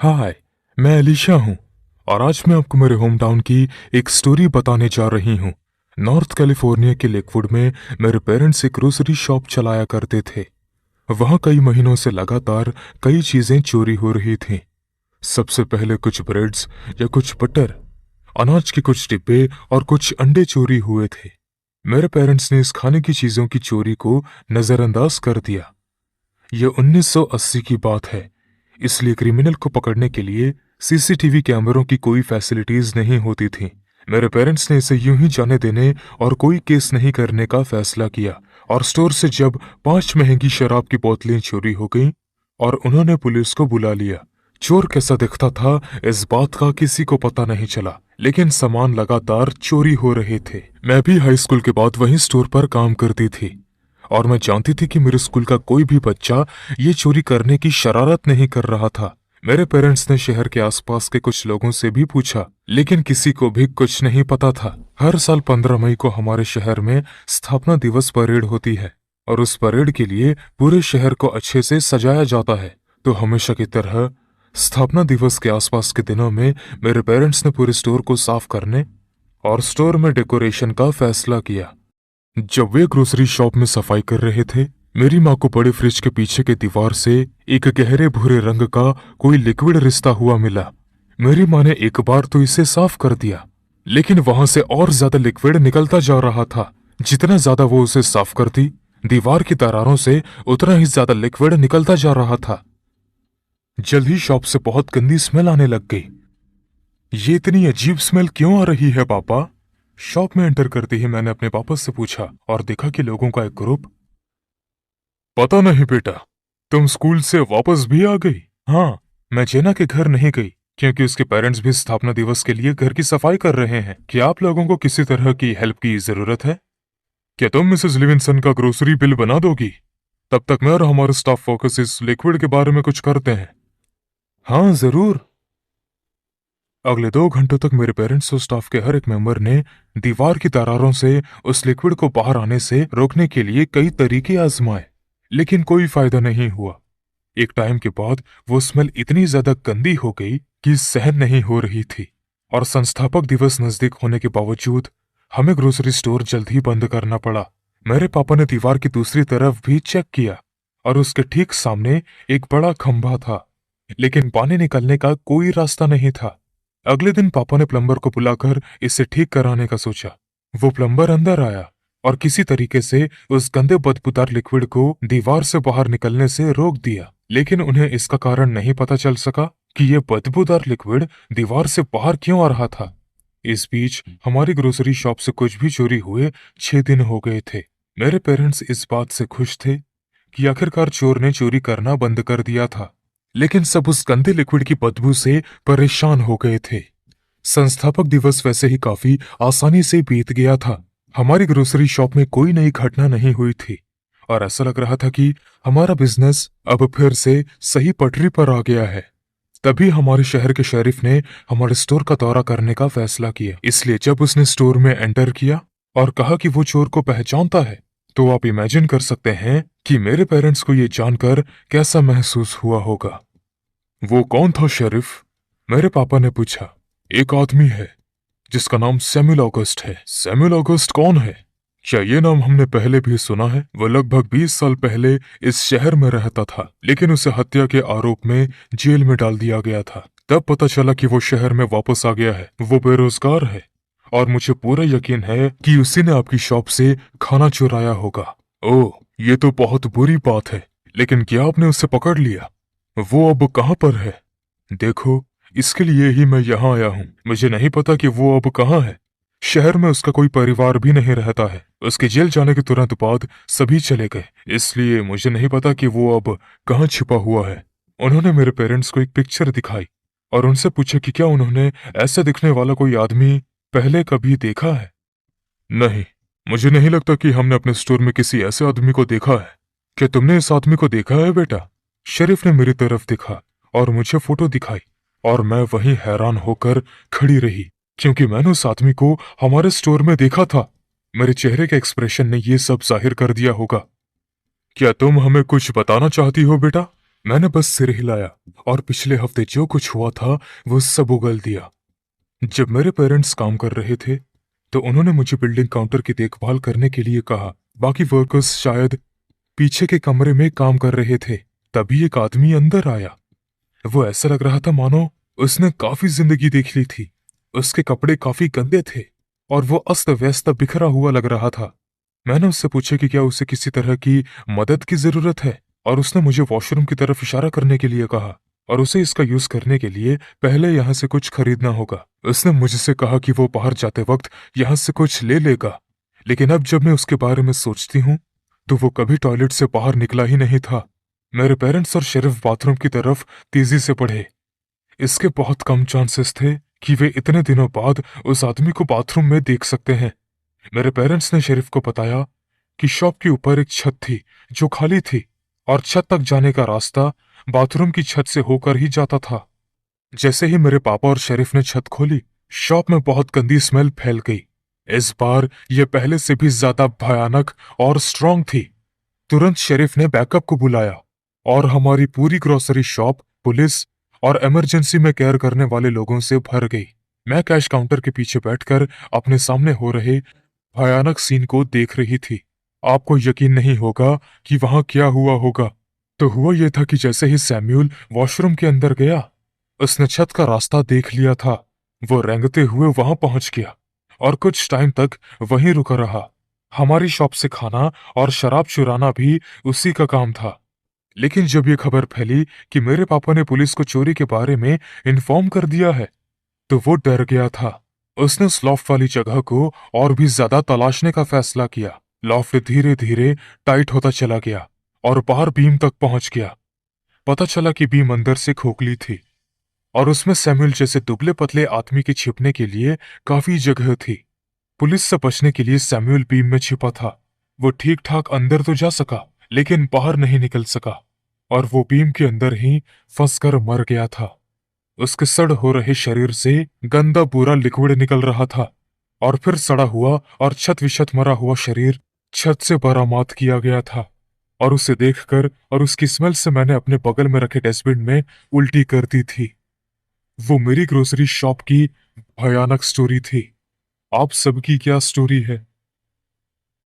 हाय, मैं अलीशा हूँ और आज मैं आपको मेरे होम टाउन की एक स्टोरी बताने जा रही हूँ। नॉर्थ कैलिफोर्निया के लेकवुड में मेरे पेरेंट्स एक ग्रोसरी शॉप चलाया करते थे। वहाँ कई महीनों से लगातार कई चीजें चोरी हो रही थीं। सबसे पहले कुछ ब्रेड्स या कुछ बटर, अनाज के कुछ डिब्बे और कुछ अंडे चोरी हुए थे। मेरे पेरेंट्स ने इस खाने की चीजों की चोरी को नजरअंदाज कर दिया। यह 1980 की बात है, इसलिए क्रिमिनल को पकड़ने के लिए सीसीटीवी कैमरों की कोई फैसिलिटीज नहीं होती थी। मेरे पेरेंट्स ने इसे यूं ही जाने देने और कोई केस नहीं करने का फैसला किया और स्टोर से जब 5 महंगी शराब की बोतलें चोरी हो गईं और उन्होंने पुलिस को बुला लिया। चोर कैसा दिखता था इस बात का किसी को पता नहीं चला, लेकिन सामान लगातार चोरी हो रहे थे। मैं भी हाई स्कूल के बाद वहीं स्टोर पर काम करती थी और मैं जानती थी कि मेरे स्कूल का कोई भी बच्चा ये चोरी करने की शरारत नहीं कर रहा था। मेरे पेरेंट्स ने शहर के आसपास के कुछ लोगों से भी पूछा, लेकिन किसी को भी कुछ नहीं पता था। हर साल 15 मई को हमारे शहर में स्थापना दिवस परेड होती है और उस परेड के लिए पूरे शहर को अच्छे से सजाया जाता है। तो हमेशा की तरह स्थापना दिवस के आसपास के दिनों में मेरे पेरेंट्स ने पूरे स्टोर को साफ करने और स्टोर में डेकोरेशन का फैसला किया। जब वे ग्रोसरी शॉप में सफाई कर रहे थे, मेरी माँ को बड़े फ्रिज के पीछे के दीवार से एक गहरे भूरे रंग का कोई लिक्विड रिसता हुआ मिला। मेरी माँ ने एक बार तो इसे साफ कर दिया, लेकिन वहां से और ज्यादा लिक्विड निकलता जा रहा था। जितना ज्यादा वो उसे साफ करती, दीवार की दरारों से उतना ही ज्यादा लिक्विड निकलता जा रहा था। जल्द ही शॉप से बहुत गंदी स्मेल आने लग गई। ये इतनी अजीब स्मेल क्यों आ रही है पापा? शॉप में एंटर करते ही मैंने अपने पापा से पूछा और देखा कि लोगों का एक ग्रुप। पता नहीं बेटा, तुम स्कूल से वापस भी आ गई? हाँ, मैं जेना के घर नहीं गई क्योंकि उसके पेरेंट्स भी स्थापना दिवस के लिए घर की सफाई कर रहे हैं। क्या आप लोगों को किसी तरह की हेल्प की जरूरत है? क्या तुम मिसेस लिविंगस्टन का ग्रोसरी बिल बना दोगी? तब तक मैं और हमारा स्टाफ फोकस इस लिक्विड के बारे में कुछ करते हैं। हाँ जरूर। अगले 2 घंटों तक मेरे पेरेंट्स और स्टाफ के हर एक मेंबर ने दीवार की दरारों से उस लिक्विड को बाहर आने से रोकने के लिए कई तरीके आजमाए, लेकिन कोई फायदा नहीं हुआ। एक टाइम के बाद वो स्मेल इतनी ज्यादा गंदी हो गई कि सहन नहीं हो रही थी और संस्थापक दिवस नजदीक होने के बावजूद हमें ग्रोसरी स्टोर जल्द ही बंद करना पड़ा। मेरे पापा ने दीवार की दूसरी तरफ भी चेक किया और उसके ठीक सामने एक बड़ा खंभा था, लेकिन पानी निकलने का कोई रास्ता नहीं था। अगले दिन पापा ने प्लम्बर को बुलाकर इसे ठीक कराने का सोचा। वो प्लम्बर अंदर आया और किसी तरीके से उस गंदे बदबूदार लिक्विड को दीवार से बाहर निकलने से रोक दिया, लेकिन उन्हें इसका कारण नहीं पता चल सका कि ये बदबूदार लिक्विड दीवार से बाहर क्यों आ रहा था। इस बीच हमारी ग्रोसरी शॉप से कुछ भी चोरी हुए 6 दिन हो गए थे। मेरे पेरेंट्स इस बात से खुश थे कि आखिरकार चोर ने चोरी करना बंद कर दिया था, लेकिन सब उस गंदे लिक्विड की बदबू से परेशान हो गए थे। संस्थापक दिवस वैसे ही काफी आसानी से बीत गया था। हमारी ग्रोसरी शॉप में कोई नई घटना नहीं हुई थी और ऐसा लग रहा था कि हमारा बिजनेस अब फिर से सही पटरी पर आ गया है। तभी हमारे शहर के शेरिफ ने हमारे स्टोर का दौरा करने का फैसला किया। इसलिए जब उसने स्टोर में एंटर किया और कहा कि वो चोर को पहचानता है, तो आप इमेजिन कर सकते हैं कि मेरे पेरेंट्स को ये जानकर कैसा महसूस हुआ होगा। वो कौन था शेरिफ? मेरे पापा ने पूछा। एक आदमी है जिसका नाम सैमुअल ऑगस्ट है। सैमुअल ऑगस्ट कौन है? क्या ये नाम हमने पहले भी सुना है? वो लगभग 20 साल पहले इस शहर में रहता था, लेकिन उसे हत्या के आरोप में जेल में डाल दिया गया था। तब पता चला कि वो शहर में वापस आ गया है। वो बेरोजगार है और मुझे पूरा यकीन है कि उसी ने आपकी शॉप से खाना चुराया होगा। ओह, ये तो बहुत बुरी बात है, लेकिन क्या आपने उसे पकड़ लिया? वो अब कहाँ पर है? देखो, इसके लिए ही मैं यहाँ आया हूँ। मुझे नहीं पता कि वो अब कहाँ है। शहर में उसका कोई परिवार भी नहीं रहता है। उसके जेल जाने के तुरंत बाद सभी चले गए, इसलिए मुझे नहीं पता कि वो अब कहाँ छिपा हुआ है। उन्होंने मेरे पेरेंट्स को एक पिक्चर दिखाई और उनसे पूछा कि क्या उन्होंने ऐसा दिखने वाला कोई आदमी पहले कभी देखा है। नहीं, मुझे नहीं लगता कि हमने अपने स्टोर में किसी ऐसे आदमी को देखा है। क्या तुमने इस आदमी को देखा है बेटा? शरीफ ने मेरी तरफ देखा और मुझे फोटो दिखाई और मैं वहीं हैरान होकर खड़ी रही क्योंकि मैंने उस आदमी को हमारे स्टोर में देखा था। मेरे चेहरे के एक्सप्रेशन ने ये सब जाहिर कर दिया होगा। क्या तुम हमें कुछ बताना चाहती हो बेटा? मैंने बस सिर हिलाया और पिछले हफ्ते जो कुछ हुआ था वो सब उगल दिया। जब मेरे पेरेंट्स काम कर रहे थे तो उन्होंने मुझे बिल्डिंग काउंटर की देखभाल करने के लिए कहा। बाकी वर्कर्स शायद पीछे के कमरे में काम कर रहे थे। तभी एक आदमी अंदर आया। वो ऐसा लग रहा था मानो उसने काफी जिंदगी देख ली थी। उसके कपड़े काफी गंदे थे और वो अस्त व्यस्त बिखरा हुआ लग रहा था। मैंने उससे पूछा कि क्या उसे किसी तरह की मदद की जरूरत है, और उसने मुझे वॉशरूम की तरफ इशारा करने के लिए कहा और उसे इसका यूज करने के लिए पहले यहाँ से कुछ खरीदना होगा। उसने मुझसे कहा कि वो बाहर जाते वक्त यहाँ से कुछ ले लेगा, लेकिन अब जब मैं उसके बारे में सोचती हूँ तो वो कभी टॉयलेट से बाहर निकला ही नहीं था। मेरे पेरेंट्स और शेरिफ बाथरूम की तरफ तेजी से बढ़े। इसके बहुत कम चांसेस थे कि वे इतने दिनों बाद उस आदमी को बाथरूम में देख सकते हैं। मेरे पेरेंट्स ने शेरिफ को बताया कि शॉप के ऊपर एक छत थी जो खाली थी और छत तक जाने का रास्ता बाथरूम की छत से होकर ही जाता था। जैसे ही मेरे पापा और शेरिफ ने छत खोली, शॉप में बहुत गंदी स्मेल फैल गई। इस बार यह पहले से भी ज्यादा भयानक और स्ट्रांग थी। तुरंत शेरिफ ने बैकअप को बुलाया और हमारी पूरी ग्रोसरी शॉप पुलिस और इमरजेंसी में केयर करने वाले लोगों से भर गई। मैं कैश काउंटर के पीछे बैठकर अपने सामने हो रहे भयानक सीन को देख रही थी। आपको यकीन नहीं होगा कि वहां क्या हुआ होगा। तो हुआ यह था कि जैसे ही सैम्यूल वॉशरूम के अंदर गया, उसने छत का रास्ता देख लिया था। वो रेंगते हुए वहां पहुंच गया और कुछ टाइम तक वहीं रुका रहा। हमारी शॉप से खाना और शराब चुराना भी उसी का काम था। लेकिन जब ये खबर फैली कि मेरे पापा ने पुलिस को चोरी के बारे में इन्फॉर्म कर दिया है, तो वो डर गया था। उसने उस लॉफ्ट वाली जगह को और भी ज्यादा तलाशने का फैसला किया। लॉफ्ट धीरे धीरे टाइट होता चला गया और बाहर बीम तक पहुंच गया। पता चला कि बीम अंदर से खोखली थी और उसमें सैमुअल जैसे दुबले पतले आदमी के छिपने के लिए काफी जगह थी। पुलिस से बचने के लिए सैमुअल बीम में छिपा था। वो ठीक ठाक अंदर तो जा सका, लेकिन बाहर नहीं निकल सका और वो बीम के अंदर ही फंसकर मर गया था। उसके सड़ हो रहे शरीर से गंदा बुरा लिक्विड निकल रहा था और फिर सड़ा हुआ और छत विछत मरा हुआ शरीर छत से बरामद किया गया था। और उसे देखकर और उसकी स्मेल से मैंने अपने बगल में रखे डस्टबिन में उल्टी कर दी थी। वो मेरी ग्रोसरी शॉप की भयानक स्टोरी थी। आप सबकी क्या स्टोरी है?